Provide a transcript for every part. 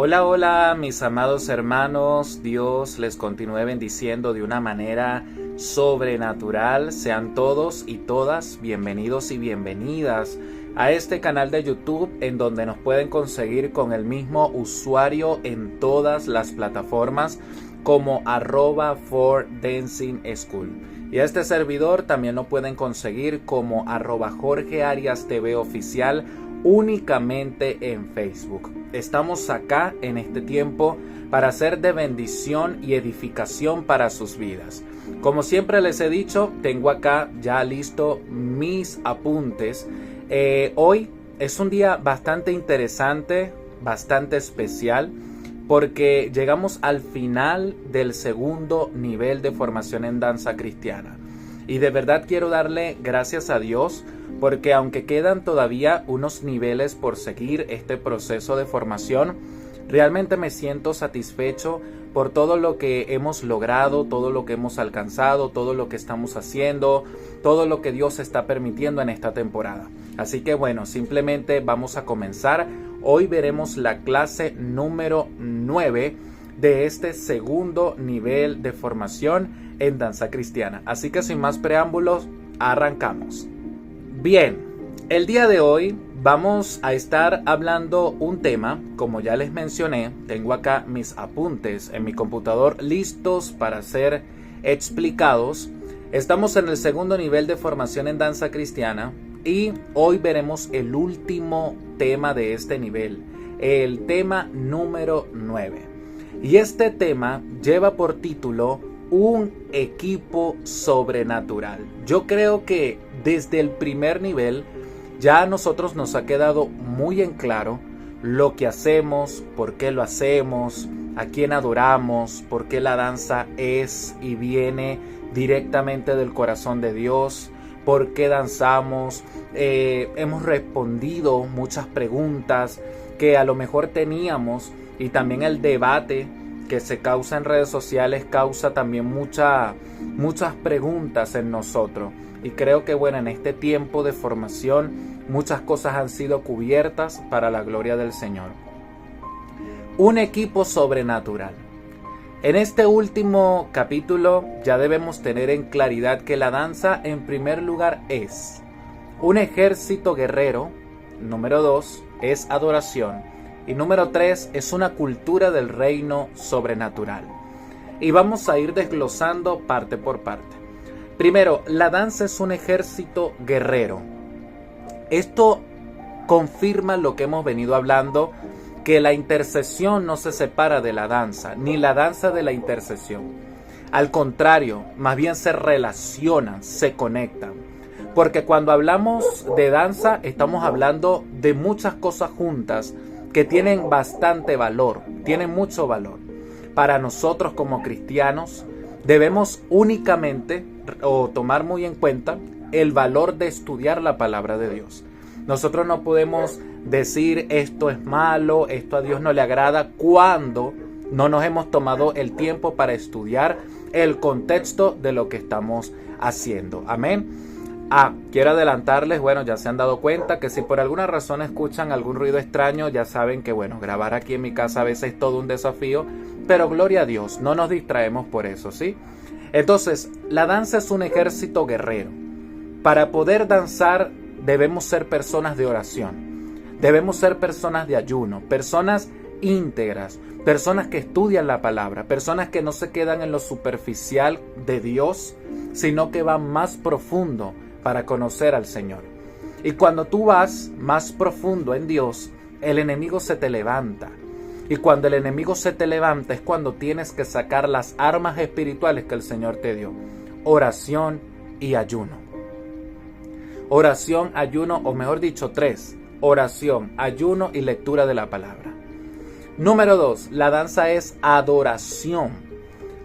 Hola, hola, mis amados hermanos. Dios les continúe bendiciendo de una manera sobrenatural. Sean todos y todas bienvenidos y bienvenidas a este canal de YouTube en donde nos pueden conseguir con el mismo usuario en todas las plataformas como @4dancing school. Y a este servidor también lo pueden conseguir como @Jorge Arias TV oficial únicamente en Facebook. Estamos acá en este tiempo para ser de bendición y edificación para sus vidas. Como siempre les he dicho, tengo acá ya listo mis apuntes. Hoy es un día bastante interesante, bastante especial, porque llegamos al final del segundo nivel de formación en danza cristiana. Y de verdad quiero darle gracias a Dios, porque aunque quedan todavía unos niveles por seguir este proceso de formación, realmente me siento satisfecho por todo lo que hemos logrado, todo lo que hemos alcanzado, todo lo que estamos haciendo, todo lo que Dios está permitiendo en esta temporada. Así que bueno, simplemente vamos a comenzar. Hoy veremos la clase número 9 de este segundo nivel de formación en danza cristiana. Así que sin más preámbulos, arrancamos. Bien, el día de hoy vamos a estar hablando un tema, como ya les mencioné, tengo acá mis apuntes en mi computador listos para ser explicados. Estamos en el segundo nivel de formación en danza cristiana y hoy veremos el último tema de este nivel, el tema número 9. Y este tema lleva por título un equipo sobrenatural. Yo creo que desde el primer nivel ya a nosotros nos ha quedado muy en claro lo que hacemos, por qué lo hacemos, a quién adoramos, por qué la danza es y viene directamente del corazón de Dios, por qué danzamos. Hemos respondido muchas preguntas que a lo mejor teníamos, y también el debate que se causa en redes sociales causa también muchas preguntas en nosotros. Y creo que bueno, en este tiempo de formación muchas cosas han sido cubiertas para la gloria del Señor. Un equipo sobrenatural. En este último capítulo ya debemos tener en claridad que la danza en primer lugar es un ejército guerrero. Número 2 es adoración. Y número 3 es una cultura del reino sobrenatural. Y vamos a ir desglosando parte por parte. Primero, la danza es un ejército guerrero. Esto confirma lo que hemos venido hablando, que la intercesión no se separa de la danza, ni la danza de la intercesión. Al contrario, más bien se relacionan, se conectan. Porque cuando hablamos de danza, estamos hablando de muchas cosas juntas que tienen bastante valor, tienen mucho valor. Para nosotros como cristianos debemos únicamente o tomar muy en cuenta el valor de estudiar la palabra de Dios. Nosotros no podemos decir esto es malo, esto a Dios no le agrada, cuando no nos hemos tomado el tiempo para estudiar el contexto de lo que estamos haciendo. Amén. Quiero adelantarles, bueno, ya se han dado cuenta que si por alguna razón escuchan algún ruido extraño, ya saben que bueno, grabar aquí en mi casa a veces es todo un desafío, pero gloria a Dios, no nos distraemos por eso, ¿sí? Entonces, la danza es un ejército guerrero. Para poder danzar debemos ser personas de oración, debemos ser personas de ayuno, personas íntegras, personas que estudian la palabra, personas que no se quedan en lo superficial de Dios, sino que van más profundo para conocer al Señor. Y cuando tú vas más profundo en Dios, el enemigo se te levanta. Y cuando el enemigo se te levanta es cuando tienes que sacar las armas espirituales que el Señor te dio. Oración y ayuno. Oración, ayuno, o mejor dicho, 3. Oración, ayuno y lectura de la palabra. Número 2, la danza es adoración.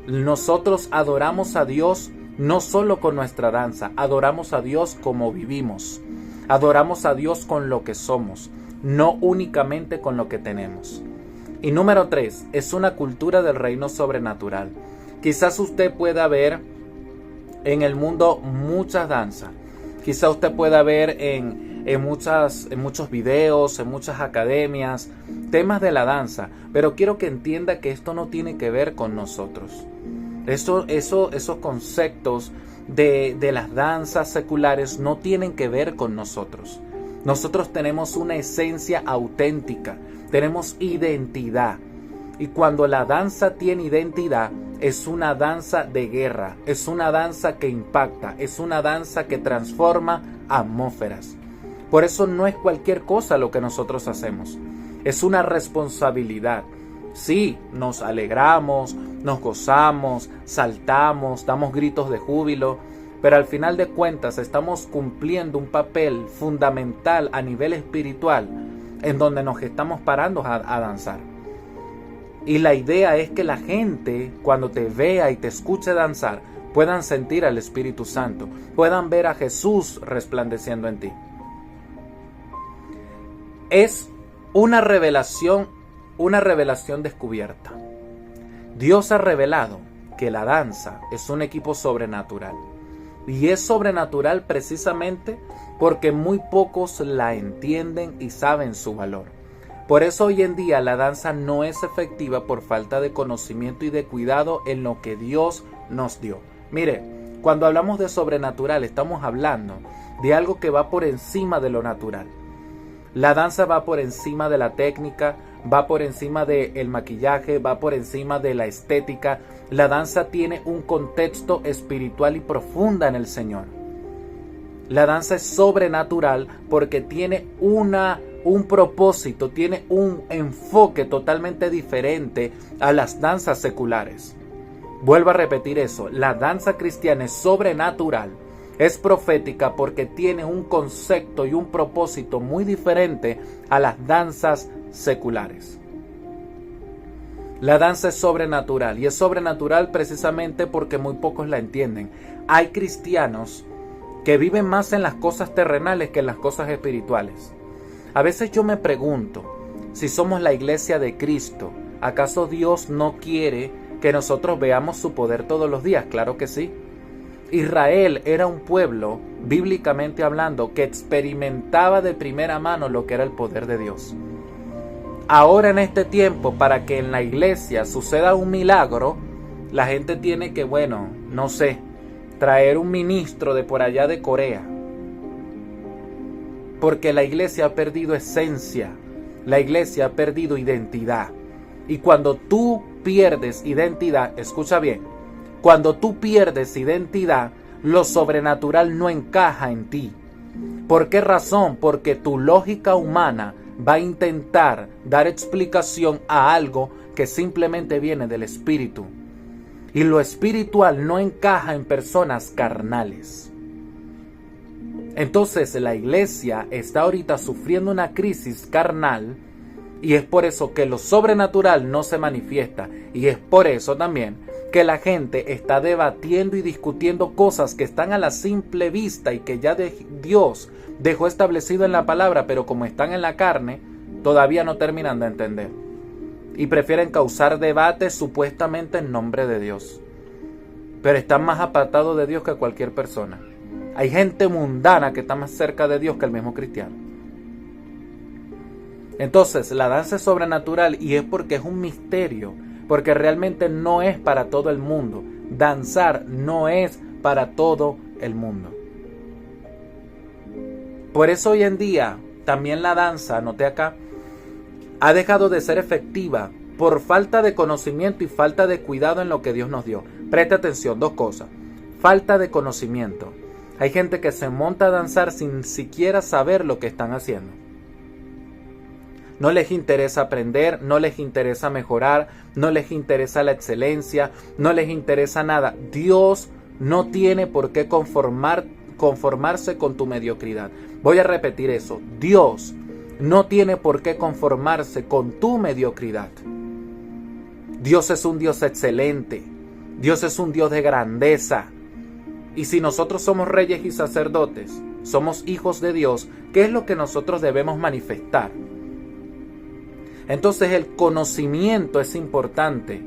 Nosotros adoramos a Dios no solo con nuestra danza, adoramos a Dios como vivimos. Adoramos a Dios con lo que somos, no únicamente con lo que tenemos. Y número 3, es una cultura del reino sobrenatural. Quizás usted pueda ver en el mundo muchas danzas. Quizá usted pueda ver en muchos videos, en muchas academias, temas de la danza, pero quiero que entienda que esto no tiene que ver con nosotros. Esos conceptos de las danzas seculares no tienen que ver con nosotros. Nosotros tenemos una esencia auténtica, tenemos identidad. Y cuando la danza tiene identidad, es una danza de guerra, es una danza que impacta, es una danza que transforma atmósferas. Por eso no es cualquier cosa lo que nosotros hacemos, es una responsabilidad. Sí, nos alegramos, nos gozamos, saltamos, damos gritos de júbilo, pero al final de cuentas estamos cumpliendo un papel fundamental a nivel espiritual en donde nos estamos parando a danzar. Y la idea es que la gente, cuando te vea y te escuche danzar, puedan sentir al Espíritu Santo, puedan ver a Jesús resplandeciendo en ti. Es una revelación descubierta. Dios ha revelado que la danza es un equipo sobrenatural. Y es sobrenatural precisamente porque muy pocos la entienden y saben su valor. Por eso hoy en día la danza no es efectiva por falta de conocimiento y de cuidado en lo que Dios nos dio. Mire, cuando hablamos de sobrenatural estamos hablando de algo que va por encima de lo natural. La danza va por encima de la técnica, va por encima del maquillaje, va por encima de la estética. La danza tiene un contexto espiritual y profunda en el Señor. La danza es sobrenatural porque tiene un propósito, tiene un enfoque totalmente diferente a las danzas seculares. Vuelvo a repetir eso, la danza cristiana es sobrenatural, es profética porque tiene un concepto y un propósito muy diferente a las danzas seculares. La danza es sobrenatural y es sobrenatural precisamente porque muy pocos la entienden. Hay cristianos que viven más en las cosas terrenales que en las cosas espirituales. A veces yo me pregunto, si somos la iglesia de Cristo, ¿acaso Dios no quiere que nosotros veamos su poder todos los días? Claro que sí. Israel era un pueblo, bíblicamente hablando, que experimentaba de primera mano lo que era el poder de Dios. Ahora en este tiempo, para que en la iglesia suceda un milagro, la gente tiene que, traer un ministro de por allá de Corea. Porque la iglesia ha perdido esencia, la iglesia ha perdido identidad. Y cuando tú pierdes identidad, escucha bien, cuando tú pierdes identidad, lo sobrenatural no encaja en ti. ¿Por qué razón? Porque tu lógica humana va a intentar dar explicación a algo que simplemente viene del espíritu. Y lo espiritual no encaja en personas carnales. Entonces la iglesia está ahorita sufriendo una crisis carnal y es por eso que lo sobrenatural no se manifiesta. Y es por eso también que la gente está debatiendo y discutiendo cosas que están a la simple vista y que ya Dios dejó establecido en la palabra, pero como están en la carne, todavía no terminan de entender. Y prefieren causar debates supuestamente en nombre de Dios. Pero están más apartados de Dios que cualquier persona. Hay gente mundana que está más cerca de Dios que el mismo cristiano. Entonces, la danza es sobrenatural y es porque es un misterio, porque realmente no es para todo el mundo. Danzar no es para todo el mundo. Por eso hoy en día, también la danza, noté acá, ha dejado de ser efectiva por falta de conocimiento y falta de cuidado en lo que Dios nos dio. Presta atención, dos cosas. Falta de conocimiento. Hay gente que se monta a danzar sin siquiera saber lo que están haciendo. No les interesa aprender, no les interesa mejorar, no les interesa la excelencia, no les interesa nada. Dios no tiene por qué conformarse con tu mediocridad. Voy a repetir eso. Dios no tiene por qué conformarse con tu mediocridad. Dios es un Dios excelente. Dios es un Dios de grandeza. Y si nosotros somos reyes y sacerdotes, somos hijos de Dios, ¿qué es lo que nosotros debemos manifestar? Entonces el conocimiento es importante,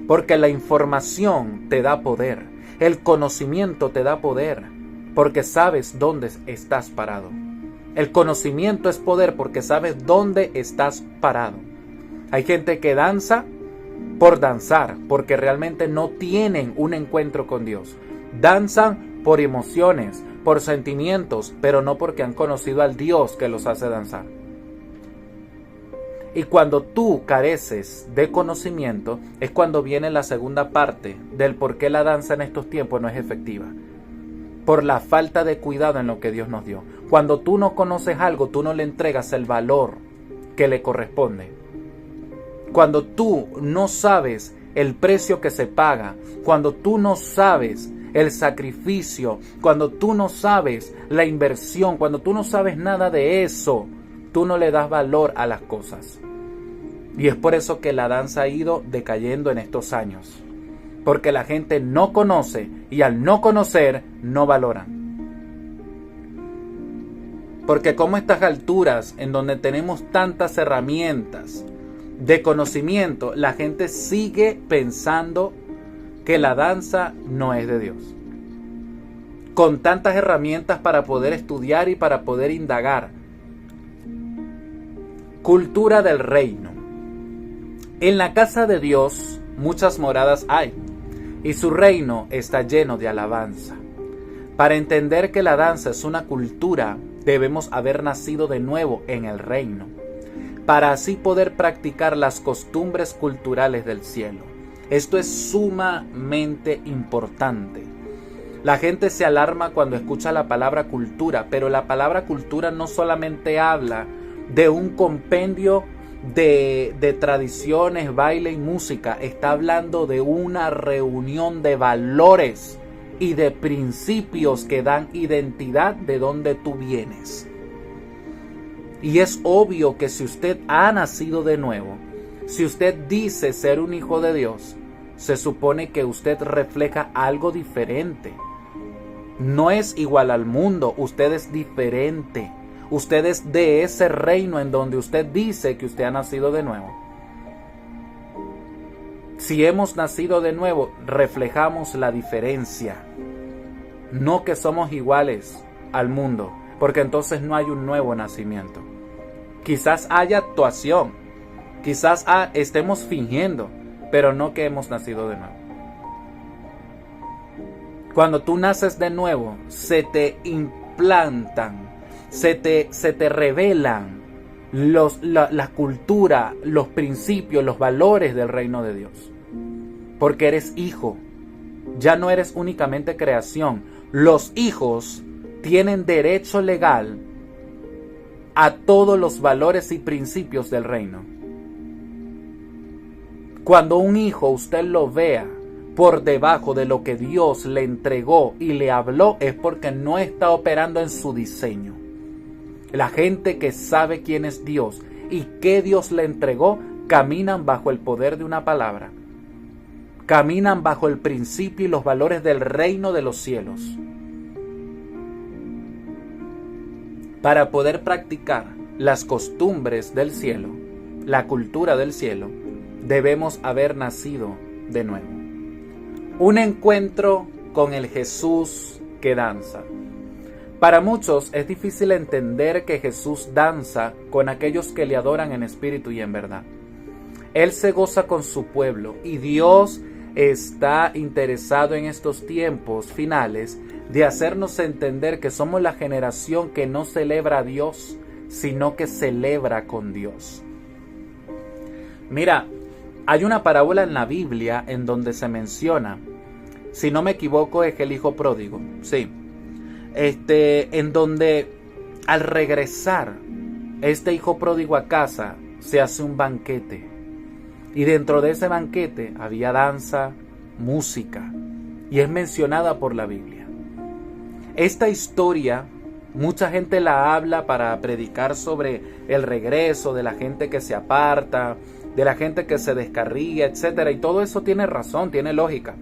porque la información te da poder, el conocimiento te da poder. porque sabes dónde estás parado. El conocimiento es poder porque sabes dónde estás parado. Hay gente que danza por danzar, porque realmente no tienen un encuentro con Dios. Danzan por emociones, por sentimientos, pero no porque han conocido al Dios que los hace danzar. Y cuando tú careces de conocimiento, es cuando viene la segunda parte del por qué la danza en estos tiempos no es efectiva. Por la falta de cuidado en lo que Dios nos dio. Cuando tú no conoces algo, tú no le entregas el valor que le corresponde. Cuando tú no sabes el precio que se paga, cuando tú no sabes el sacrificio, cuando tú no sabes la inversión, cuando tú no sabes nada de eso, tú no le das valor a las cosas. Y es por eso que la danza ha ido decayendo en estos años. Porque la gente no conoce y al no conocer, no valoran. Porque como a estas alturas, en donde tenemos tantas herramientas de conocimiento, la gente sigue pensando que la danza no es de Dios. Con tantas herramientas para poder estudiar y para poder indagar. Cultura del reino. En la casa de Dios muchas moradas hay, y su reino está lleno de alabanza. Para entender que la danza es una cultura, debemos haber nacido de nuevo en el reino, para así poder practicar las costumbres culturales del cielo. Esto es sumamente importante. La gente se alarma cuando escucha la palabra cultura, pero la palabra cultura no solamente habla de un compendio de tradiciones, baile y música. Está hablando de una reunión de valores y de principios que dan identidad de dónde tú vienes. Y es obvio que si usted ha nacido de nuevo, si usted dice ser un hijo de Dios, se supone que usted refleja algo diferente. No es igual al mundo, usted es diferente. Usted es de ese reino en donde usted dice que usted ha nacido de nuevo. Si hemos nacido de nuevo, reflejamos la diferencia. No que somos iguales al mundo, porque entonces no hay un nuevo nacimiento. Quizás haya actuación, quizás estemos fingiendo, pero no que hemos nacido de nuevo. Cuando tú naces de nuevo, se te implantan, se te revelan la cultura, los principios, los valores del reino de Dios. Porque eres hijo, ya no eres únicamente creación. Los hijos tienen derecho legal a todos los valores y principios del reino. Cuando un hijo usted lo vea por debajo de lo que Dios le entregó y le habló, es porque no está operando en su diseño. La gente que sabe quién es Dios y qué Dios le entregó, caminan bajo el poder de una palabra. Caminan bajo el principio y los valores del reino de los cielos. Para poder practicar las costumbres del cielo, la cultura del cielo, debemos haber nacido de nuevo. Un encuentro con el Jesús que danza. Para muchos es difícil entender que Jesús danza con aquellos que le adoran en espíritu y en verdad. Él se goza con su pueblo y Dios está interesado en estos tiempos finales de hacernos entender que somos la generación que no celebra a Dios, sino que celebra con Dios. Mira, hay una parábola en la Biblia en donde se menciona, si no me equivoco, es el hijo pródigo, sí. En donde al regresar este hijo pródigo a casa se hace un banquete y dentro de ese banquete había danza, música y es mencionada por la Biblia. Esta historia mucha gente la habla para predicar sobre el regreso de la gente que se aparta, de la gente que se descarría, etcétera, y todo eso tiene razón, tiene lógica.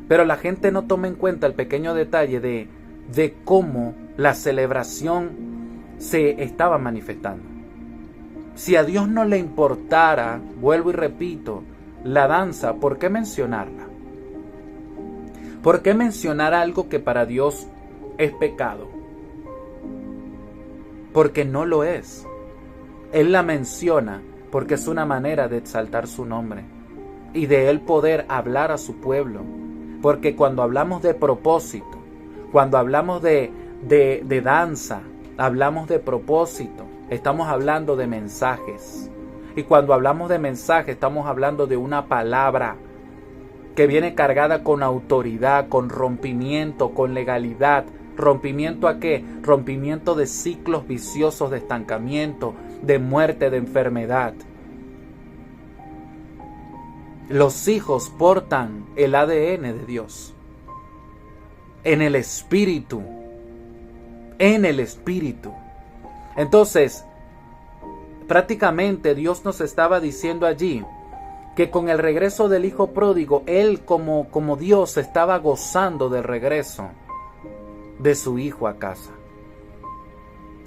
Pero la gente no toma en cuenta el pequeño detalle de cómo la celebración se estaba manifestando. Si a Dios no le importara, vuelvo y repito, la danza, ¿por qué mencionarla? ¿Por qué mencionar algo que para Dios es pecado. Porque no lo es. Él la menciona porque es una manera de exaltar su nombre y de Él poder hablar a su pueblo. Porque cuando hablamos de propósito, cuando hablamos de danza, hablamos de propósito, estamos hablando de mensajes. Y cuando hablamos de mensaje, estamos hablando de una palabra que viene cargada con autoridad, con rompimiento, con legalidad. ¿Rompimiento a qué? Rompimiento de ciclos viciosos de estancamiento, de muerte, de enfermedad. Los hijos portan el ADN de Dios. En el Espíritu. En el Espíritu. Entonces, prácticamente Dios nos estaba diciendo allí que con el regreso del hijo pródigo, Él como Dios estaba gozando del regreso de su hijo a casa.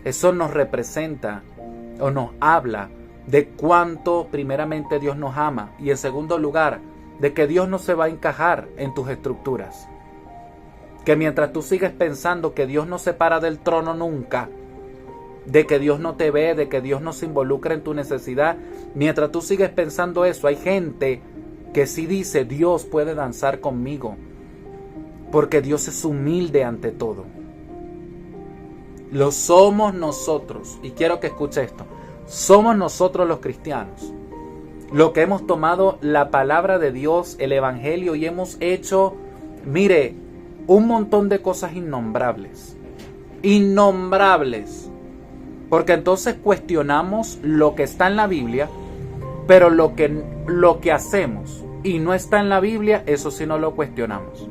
Eso nos representa o nos habla de cuánto primeramente Dios nos ama y en segundo lugar de que Dios no se va a encajar en tus estructuras. Que mientras tú sigues pensando que Dios no se para del trono nunca, de que Dios no te ve, de que Dios no se involucra en tu necesidad, mientras tú sigues pensando eso, hay gente que sí dice: Dios puede danzar conmigo, porque Dios es humilde ante todo. Lo somos nosotros, y quiero que escuche esto, somos nosotros los cristianos, los que hemos tomado la palabra de Dios, el evangelio, y hemos hecho, mire, un montón de cosas innombrables, porque entonces cuestionamos lo que está en la Biblia, pero lo que hacemos y no está en la Biblia, eso sí no lo cuestionamos.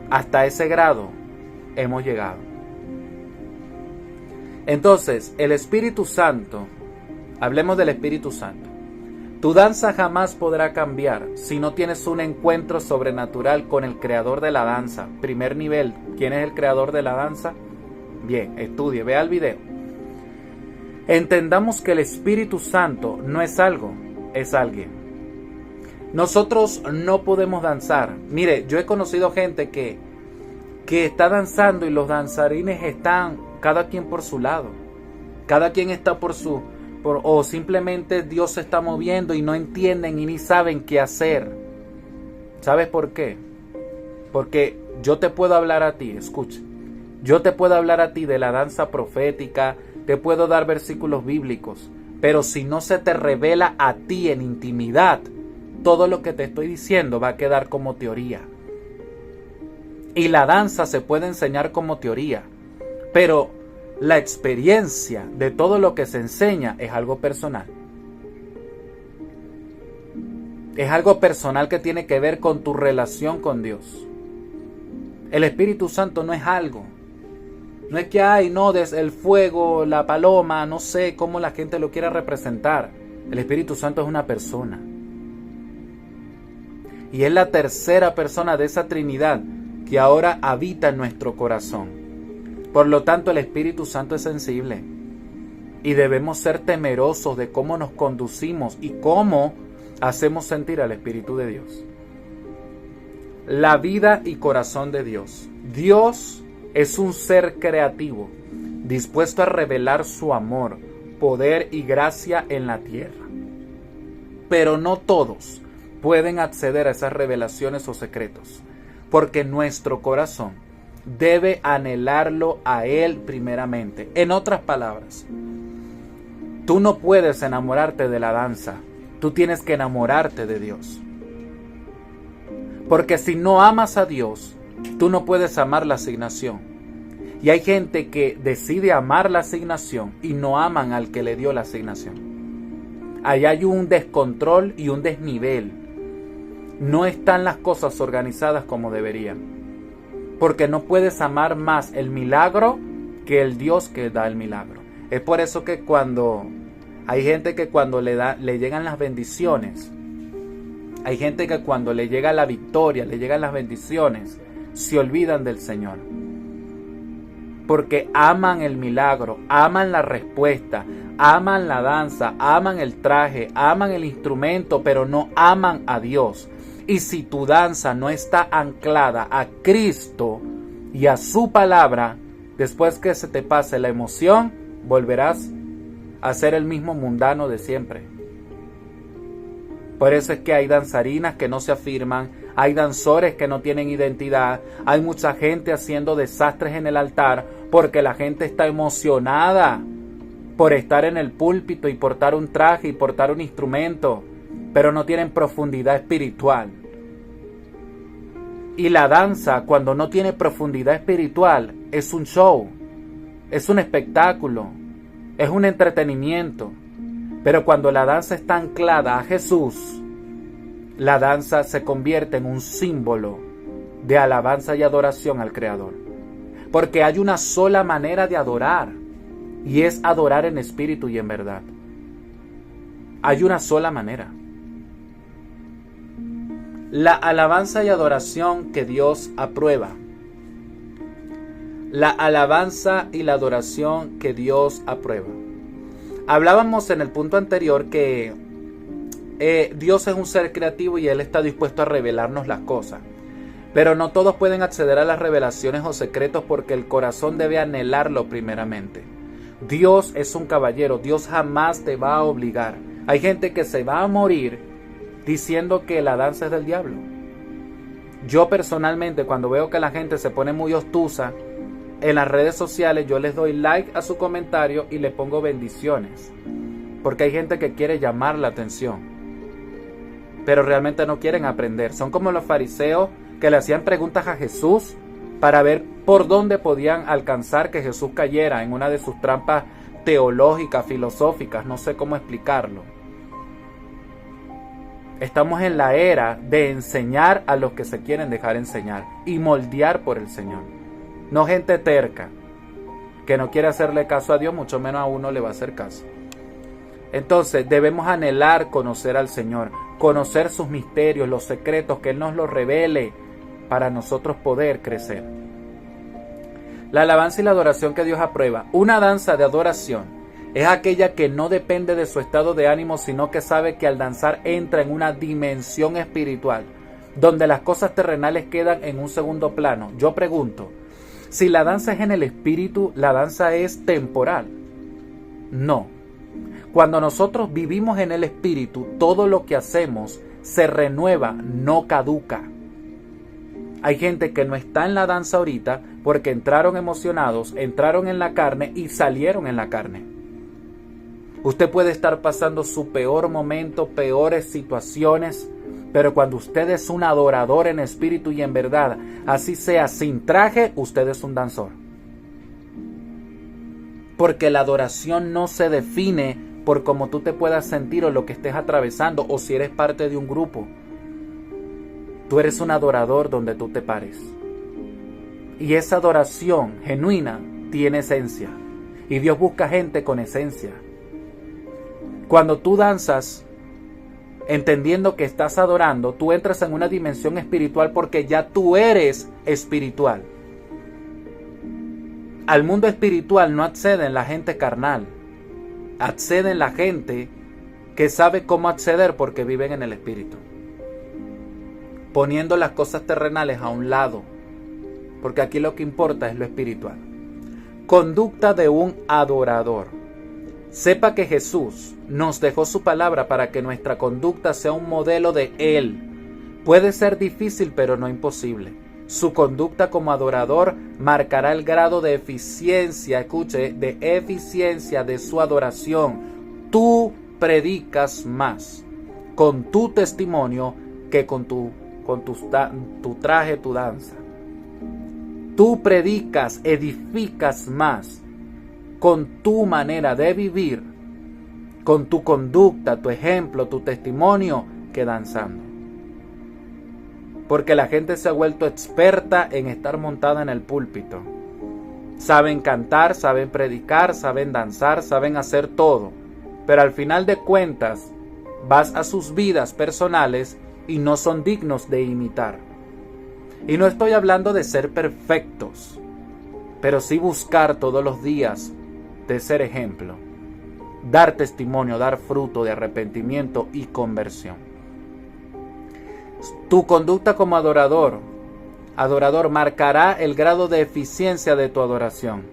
Hasta ese grado hemos llegado. Entonces, el Espíritu Santo, hablemos del Espíritu Santo. Tu danza jamás podrá cambiar si no tienes un encuentro sobrenatural con el creador de la danza. Primer nivel, ¿quién es el creador de la danza? Bien, estudie, vea el video. Entendamos que el Espíritu Santo no es algo, es alguien. Nosotros no podemos danzar. Mire, yo he conocido gente que está danzando y los danzarines están cada quien por su lado. Cada quien está o simplemente Dios se está moviendo y no entienden y ni saben qué hacer. ¿Sabes por qué? Porque yo te puedo hablar a ti, escucha. Yo te puedo hablar a ti de la danza profética, te puedo dar versículos bíblicos, pero si no se te revela a ti en intimidad, todo lo que te estoy diciendo va a quedar como teoría. Y la danza se puede enseñar como teoría, pero la experiencia de todo lo que se enseña es algo personal. Es algo personal que tiene que ver con tu relación con Dios. El Espíritu Santo no es algo. No es que hay, no, desde el fuego, la paloma, no sé cómo la gente lo quiera representar. El Espíritu Santo es una persona. Y es la tercera persona de esa Trinidad que ahora habita en nuestro corazón. Por lo tanto, el Espíritu Santo es sensible. Y debemos ser temerosos de cómo nos conducimos y cómo hacemos sentir al Espíritu de Dios. La vida y corazón de Dios. Dios es un ser creativo, dispuesto a revelar su amor, poder y gracia en la tierra. Pero no todos pueden acceder a esas revelaciones o secretos, porque nuestro corazón debe anhelarlo a Él primeramente. En otras palabras, tú no puedes enamorarte de la danza, tú tienes que enamorarte de Dios. Porque si no amas a Dios, tú no puedes amar la asignación. Y hay gente que decide amar la asignación y no aman al que le dio la asignación. Ahí hay un descontrol y un desnivel. No están las cosas organizadas como deberían. Porque no puedes amar más el milagro que el Dios que da el milagro. Es por eso que cuando hay gente que cuando le llegan las bendiciones, hay gente que cuando le llega la victoria, le llegan las bendiciones, se olvidan del Señor. Porque aman el milagro, aman la respuesta, aman la danza, aman el traje, aman el instrumento, pero no aman a Dios. Y si tu danza no está anclada a Cristo, y a su palabra, después que se te pase la emoción, volverás a ser el mismo mundano de siempre. Por eso es que hay danzarinas que no se afirman, hay danzores que no tienen identidad, hay mucha gente haciendo desastres en el altar porque la gente está emocionada por estar en el púlpito y portar un traje y portar un instrumento, pero no tienen profundidad espiritual. Y la danza, cuando no tiene profundidad espiritual, es un show, es un espectáculo, es un entretenimiento. Pero cuando la danza está anclada a Jesús, la danza se convierte en un símbolo de alabanza y adoración al Creador. Porque hay una sola manera de adorar, y es adorar en espíritu y en verdad. Hay una sola manera. La alabanza y adoración que Dios aprueba. La alabanza y la adoración que Dios aprueba. Hablábamos en el punto anterior que Dios es un ser creativo y Él está dispuesto a revelarnos las cosas. Pero no todos pueden acceder a las revelaciones o secretos porque el corazón debe anhelarlo primeramente. Dios es un caballero, Dios jamás te va a obligar. Hay gente que se va a morir diciendo que la danza es del diablo. Yo personalmente, cuando veo que la gente se pone muy obtusa en las redes sociales, yo les doy like a su comentario y le pongo bendiciones. Porque hay gente que quiere llamar la atención, pero realmente no quieren aprender. Son como los fariseos que le hacían preguntas a Jesús para ver por dónde podían alcanzar que Jesús cayera en una de sus trampas teológicas, filosóficas, no sé cómo explicarlo. Estamos en la era de enseñar a los que se quieren dejar enseñar y moldear por el Señor. No gente terca, que no quiere hacerle caso a Dios, mucho menos a uno le va a hacer caso. Entonces debemos anhelar conocer al Señor, conocer sus misterios, los secretos, que Él nos los revele para nosotros poder crecer. La alabanza y la adoración que Dios aprueba. Una danza de adoración es aquella que no depende de su estado de ánimo, sino que sabe que al danzar entra en una dimensión espiritual, donde las cosas terrenales quedan en un segundo plano. Yo pregunto, si la danza es en el espíritu, ¿la danza es temporal? No. Cuando nosotros vivimos en el espíritu, todo lo que hacemos se renueva, no caduca. Hay gente que no está en la danza ahorita porque entraron emocionados, entraron en la carne y salieron en la carne. Usted puede estar pasando su peor momento, peores situaciones, pero cuando usted es un adorador en espíritu y en verdad, así sea sin traje, usted es un danzor. Porque la adoración no se define por cómo tú te puedas sentir o lo que estés atravesando o si eres parte de un grupo. Tú eres un adorador donde tú te pares. Y esa adoración genuina tiene esencia. Y Dios busca gente con esencia. Cuando tú danzas, entendiendo que estás adorando, tú entras en una dimensión espiritual porque ya tú eres espiritual. Al mundo espiritual no acceden la gente carnal. Acceden la gente que sabe cómo acceder porque viven en el espíritu. Poniendo las cosas terrenales a un lado, porque aquí lo que importa es lo espiritual. Conducta de un adorador. Sepa que Jesús nos dejó su palabra para que nuestra conducta sea un modelo de Él. Puede ser difícil, pero no imposible. Su conducta como adorador marcará el grado de eficiencia, escuche, de eficiencia de su adoración. Tú predicas más con tu testimonio que con tu traje, tu danza. Tú predicas, edificas más con tu manera de vivir, con tu conducta, tu ejemplo, tu testimonio, que danzando. Porque la gente se ha vuelto experta en estar montada en el púlpito. Saben cantar, saben predicar, saben danzar, saben hacer todo. Pero al final de cuentas, vas a sus vidas personales y no son dignos de imitar. Y no estoy hablando de ser perfectos, pero sí buscar todos los días de ser ejemplo, dar testimonio, dar fruto de arrepentimiento y conversión. Tu conducta como adorador adorador, marcará el grado de eficiencia de tu adoración.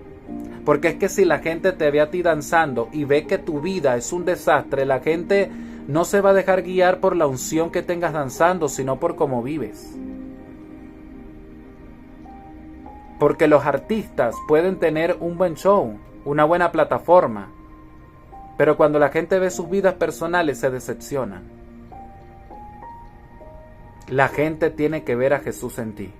Porque es que si la gente te ve a ti danzando y ve que tu vida es un desastre, la gente no se va a dejar guiar por la unción que tengas danzando, sino por cómo vives. Porque los artistas pueden tener un buen show, una buena plataforma, pero cuando la gente ve sus vidas personales se decepcionan. La gente tiene que ver a Jesús en ti.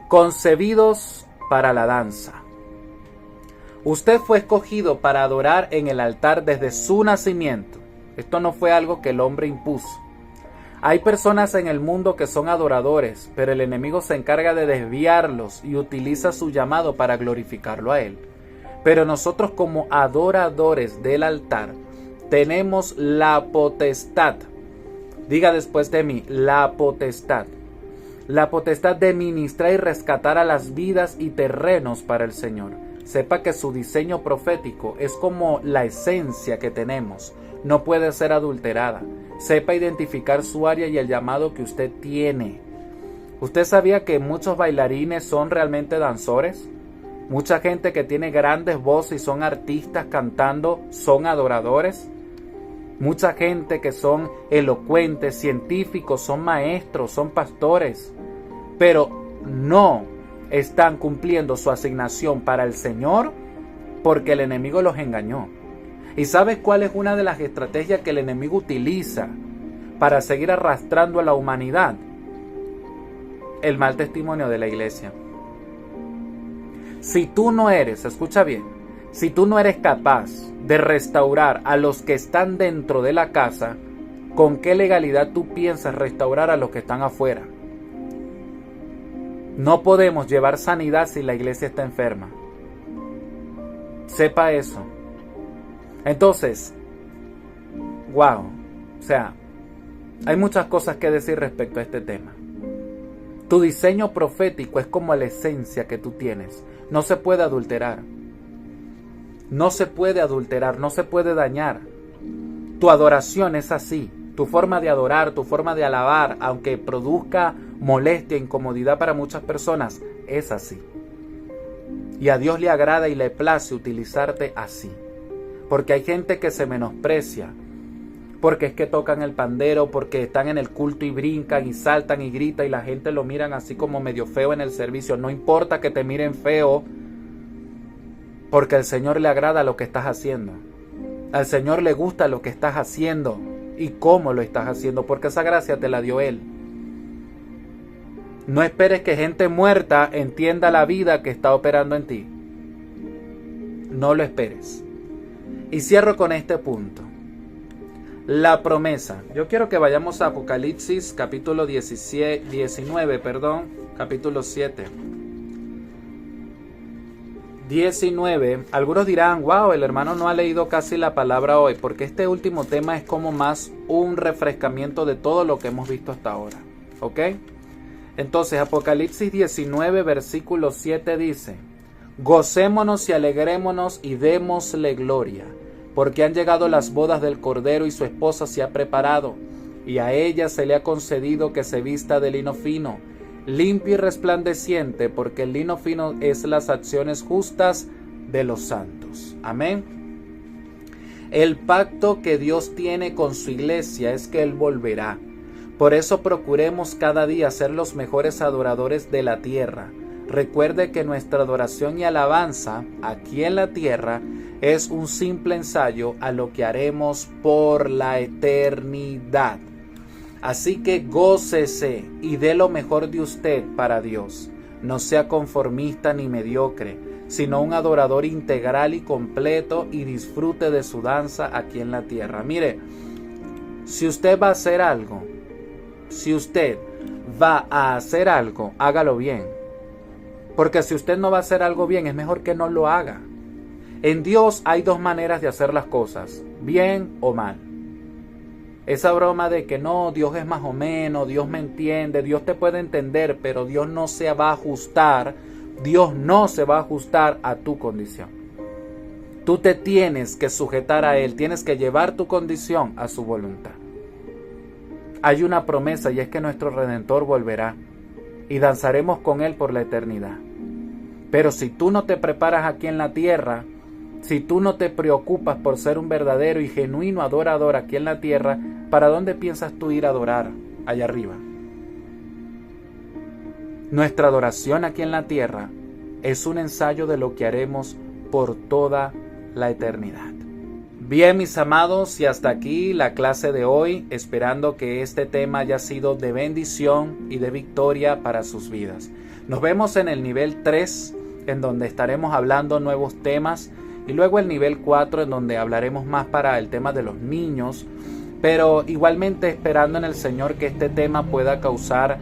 Concebidos para la danza. Usted fue escogido para adorar en el altar desde su nacimiento. Esto no fue algo que el hombre impuso. Hay personas en el mundo que son adoradores, pero el enemigo se encarga de desviarlos y utiliza su llamado para glorificarlo a él. Pero nosotros como adoradores del altar tenemos la potestad. Diga después de mí, la potestad. La potestad de ministrar y rescatar a las vidas y terrenos para el Señor. Sepa que su diseño profético es como la esencia que tenemos. No puede ser adulterada. Sepa identificar su área y el llamado que usted tiene. ¿Usted sabía que muchos bailarines son realmente danzores? Mucha gente que tiene grandes voces y son artistas cantando son adoradores. Mucha gente que son elocuentes, científicos, son maestros, son pastores, pero no están cumpliendo su asignación para el Señor porque el enemigo los engañó. ¿Y sabes cuál es una de las estrategias que el enemigo utiliza para seguir arrastrando a la humanidad? El mal testimonio de la iglesia. Si tú no eres, escucha bien, si tú no eres capaz de restaurar a los que están dentro de la casa, ¿con qué legalidad tú piensas restaurar a los que están afuera? No podemos llevar sanidad si la iglesia está enferma. Sepa eso. Entonces, wow, o sea, hay muchas cosas que decir respecto a este tema. Tu diseño profético es como la esencia que tú tienes. No se puede adulterar. No se puede adulterar, no se puede dañar. Tu adoración es así. Tu forma de adorar, tu forma de alabar, aunque produzca molestia e incomodidad para muchas personas, es así. Y a Dios le agrada y le place utilizarte así. Porque hay gente que se menosprecia, porque es que tocan el pandero, porque están en el culto y brincan y saltan y gritan y la gente lo miran así como medio feo en el servicio. No importa que te miren feo, porque al Señor le agrada lo que estás haciendo. Al Señor le gusta lo que estás haciendo y cómo lo estás haciendo, porque esa gracia te la dio Él. No esperes que gente muerta entienda la vida que está operando en ti. No lo esperes. Y cierro con este punto. La promesa. Yo quiero que vayamos a Apocalipsis capítulo 19, capítulo 7. 19. Algunos dirán, wow, el hermano no ha leído casi la palabra hoy, porque este último tema es como más un refrescamiento de todo lo que hemos visto hasta ahora. ¿Ok? Entonces, Apocalipsis 19, versículo 7 dice: gocémonos y alegrémonos y démosle gloria, porque han llegado las bodas del Cordero y su esposa se ha preparado, y a ella se le ha concedido que se vista de lino fino, limpio y resplandeciente, porque el lino fino es las acciones justas de los santos. Amén. El pacto que Dios tiene con su iglesia es que Él volverá. Por eso procuremos cada día ser los mejores adoradores de la tierra. Recuerde que nuestra adoración y alabanza aquí en la tierra es un simple ensayo a lo que haremos por la eternidad. Así que gócese y dé lo mejor de usted para Dios. No sea conformista ni mediocre, sino un adorador integral y completo, y disfrute de su danza aquí en la tierra. Mire, si usted va a hacer algo, hágalo bien. Porque si usted no va a hacer algo bien, es mejor que no lo haga. En Dios hay dos maneras de hacer las cosas, bien o mal. Esa broma de que no, Dios es más o menos, Dios me entiende, Dios te puede entender, pero Dios no se va a ajustar a tu condición. Tú te tienes que sujetar a Él, tienes que llevar tu condición a su voluntad. Hay una promesa y es que nuestro Redentor volverá y danzaremos con Él por la eternidad. Pero si tú no te preparas aquí en la tierra, si tú no te preocupas por ser un verdadero y genuino adorador aquí en la tierra, ¿para dónde piensas tú ir a adorar allá arriba? Nuestra adoración aquí en la tierra es un ensayo de lo que haremos por toda la eternidad. Bien, mis amados, y hasta aquí la clase de hoy, esperando que este tema haya sido de bendición y de victoria para sus vidas. Nos vemos en el nivel 3, en donde estaremos hablando nuevos temas, y luego el nivel 4, en donde hablaremos más para el tema de los niños, pero igualmente esperando en el Señor que este tema pueda causar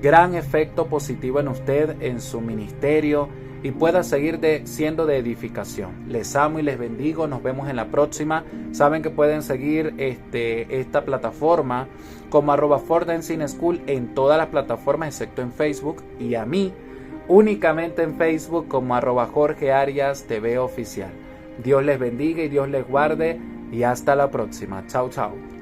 gran efecto positivo en usted, en su ministerio, y pueda seguir siendo de edificación. Les amo y les bendigo. Nos vemos en la próxima. Saben que pueden seguir esta plataforma como @4dancing_school en todas las plataformas excepto en Facebook, y a mí únicamente en Facebook como @Jorge Arias TV Oficial. Dios les bendiga y Dios les guarde, y hasta la próxima. Chao, chao.